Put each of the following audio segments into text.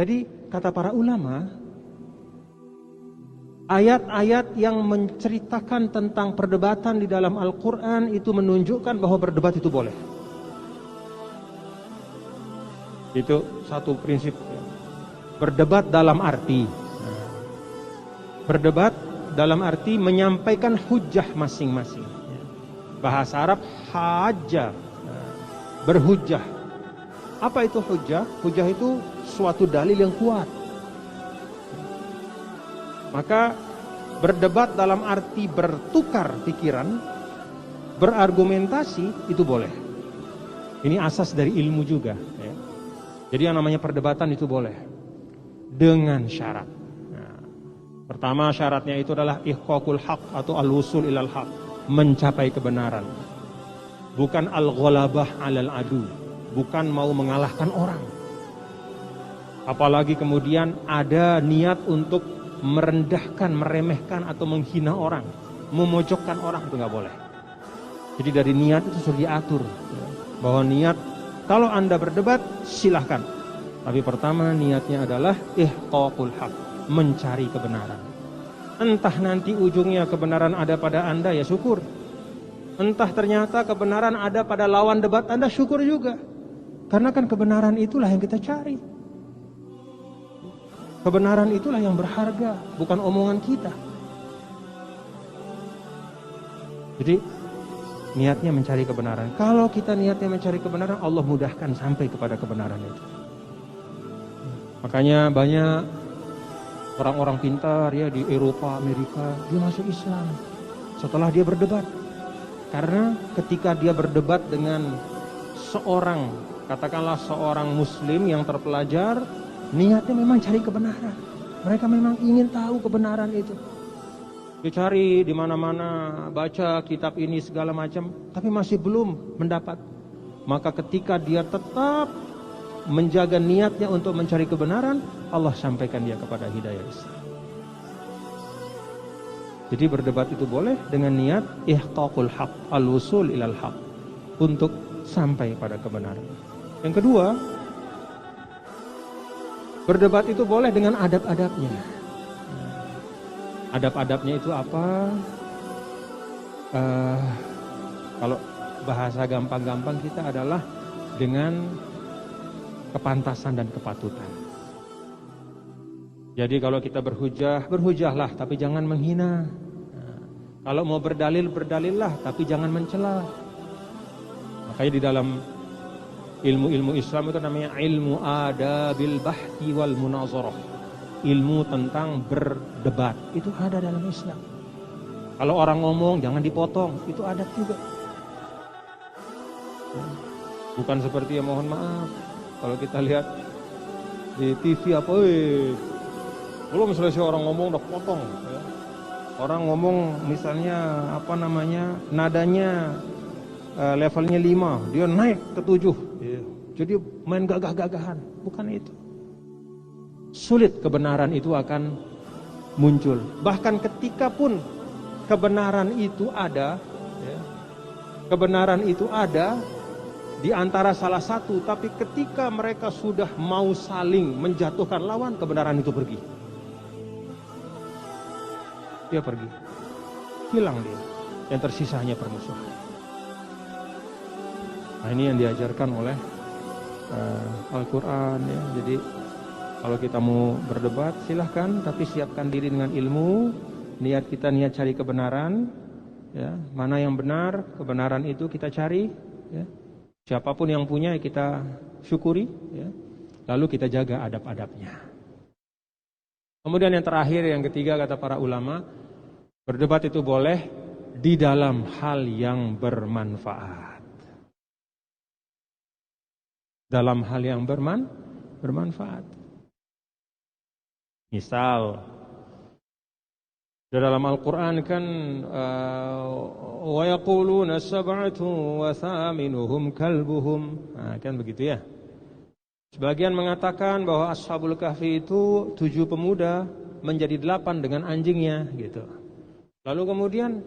Jadi kata para ulama, ayat-ayat yang menceritakan tentang perdebatan di dalam Al-Quran itu menunjukkan bahwa berdebat itu boleh. Itu satu prinsip. Berdebat dalam arti menyampaikan hujah masing-masing. Bahasa Arab hajjah, berhujah. Apa itu hujah? Hujah itu suatu dalil yang kuat. Maka berdebat dalam arti bertukar pikiran, berargumentasi itu boleh. Ini asas dari ilmu juga. Ya. Jadi yang namanya perdebatan itu boleh dengan syarat. Nah, pertama syaratnya itu adalah ihqaqul haq atau al-wusul ilal haq, mencapai kebenaran. Bukan al-ghalabah alal adu, bukan mau mengalahkan orang. Apalagi kemudian ada niat untuk merendahkan, meremehkan atau menghina orang, memojokkan orang, itu nggak boleh. Jadi dari niat itu sudah diatur bahwa niat kalau Anda berdebat silahkan, tapi pertama niatnya adalah ihqaqul haq, mencari kebenaran. Entah nanti ujungnya kebenaran ada pada Anda, ya syukur. Entah ternyata kebenaran ada pada lawan debat Anda, syukur juga. Karena kan kebenaran itulah yang kita cari. Kebenaran itulah yang berharga, bukan omongan kita. Jadi niatnya mencari kebenaran. Kalau kita niatnya mencari kebenaran, Allah mudahkan sampai kepada kebenaran itu. Makanya banyak orang-orang pintar ya di Eropa, Amerika, dia masuk Islam setelah dia berdebat. Karena ketika dia berdebat dengan seorang, katakanlah seorang muslim yang terpelajar, niatnya memang cari kebenaran. Mereka memang ingin tahu kebenaran itu. Dia cari di mana-mana, baca kitab ini segala macam, tapi masih belum mendapat. Maka ketika dia tetap menjaga niatnya untuk mencari kebenaran, Allah sampaikan dia kepada hidayah Islam. Jadi berdebat itu boleh dengan niat ihqaqul haq, al-wusul ilal haq, untuk sampai pada kebenaran. Yang kedua, berdebat itu boleh dengan adab-adabnya. Adab-adabnya itu apa? Kalau bahasa gampang-gampang kita adalah dengan kepantasan dan kepatutan. Jadi kalau kita berhujah, berhujahlah, tapi jangan menghina. Kalau mau berdalil, berdalillah, tapi jangan mencela. Makanya di dalam ilmu-ilmu Islam itu namanya ilmu adabil bahthi wal munazarah. Ilmu tentang berdebat itu ada dalam Islam. Kalau orang ngomong jangan dipotong, itu adab juga. Bukan seperti ya, mohon maaf, kalau kita lihat di TV apa, belum selesai orang ngomong udah potong. Ya. Orang ngomong misalnya apa namanya, nadanya levelnya 5, dia naik ke 7. Ya. Jadi main gagah-gagahan, bukan itu. Sulit kebenaran itu akan muncul. Bahkan ketika pun kebenaran itu ada, ya, kebenaran itu ada di antara salah satu, tapi ketika mereka sudah mau saling menjatuhkan lawan, kebenaran itu pergi. Dia pergi, hilang dia, yang tersisa hanya permusuhan. Nah, ini yang diajarkan oleh Al-Quran, ya. Jadi kalau kita mau berdebat silahkan, tapi siapkan diri dengan ilmu. Niat kita niat cari kebenaran, ya. Mana yang benar, kebenaran itu kita cari, ya. Siapapun yang punya kita syukuri, ya. Lalu kita jaga adab-adabnya. Kemudian yang terakhir, yang ketiga, kata para ulama, berdebat itu boleh di dalam hal yang bermanfaat. Dalam hal yang bermanfaat. Misal, di dalam Al-Quran kan wa yaquluna sab'atun wa thaminuhum kalbuhum. Nah, kan begitu ya. Sebagian mengatakan bahwa Ashabul Kahfi itu 7 pemuda menjadi 8 dengan anjingnya gitu. Lalu kemudian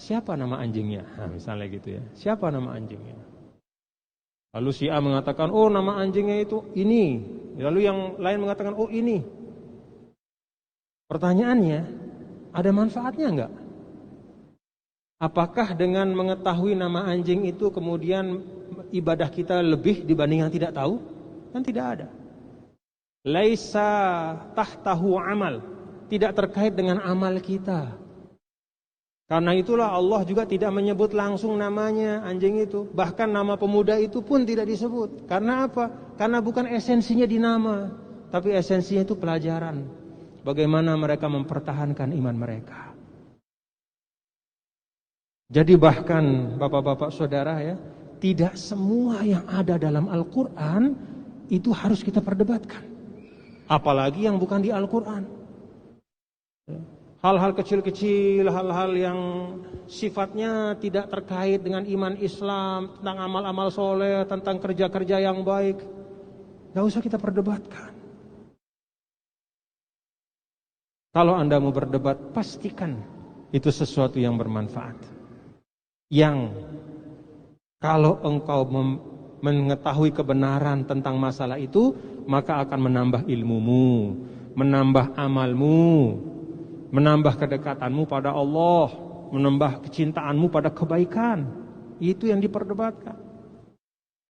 siapa nama anjingnya? Nah, misalnya gitu ya. Siapa nama anjingnya? Lalu si A mengatakan, oh nama anjingnya itu ini. Lalu yang lain mengatakan, oh ini. Pertanyaannya, ada manfaatnya enggak? Apakah dengan mengetahui nama anjing itu kemudian ibadah kita lebih dibanding yang tidak tahu? Kan tidak ada. Laisa tahtahu amal. Tidak terkait dengan amal kita. Karena itulah Allah juga tidak menyebut langsung namanya anjing itu. Bahkan nama pemuda itu pun tidak disebut. Karena apa? Karena bukan esensinya di nama. Tapi esensinya itu pelajaran. Bagaimana mereka mempertahankan iman mereka. Jadi bahkan bapak-bapak saudara ya, tidak semua yang ada dalam Al-Quran itu harus kita perdebatkan. Apalagi yang bukan di Al-Quran. Hal-hal kecil-kecil, hal-hal yang sifatnya tidak terkait dengan iman Islam, tentang amal-amal soleh, tentang kerja-kerja yang baik, gak usah kita perdebatkan. Kalau Anda mau berdebat, pastikan itu sesuatu yang bermanfaat. Yang kalau engkau mengetahui kebenaran tentang masalah itu, maka akan menambah ilmumu, menambah amalmu, menambah kedekatanmu pada Allah, menambah kecintaanmu pada kebaikan. Itu yang diperdebatkan.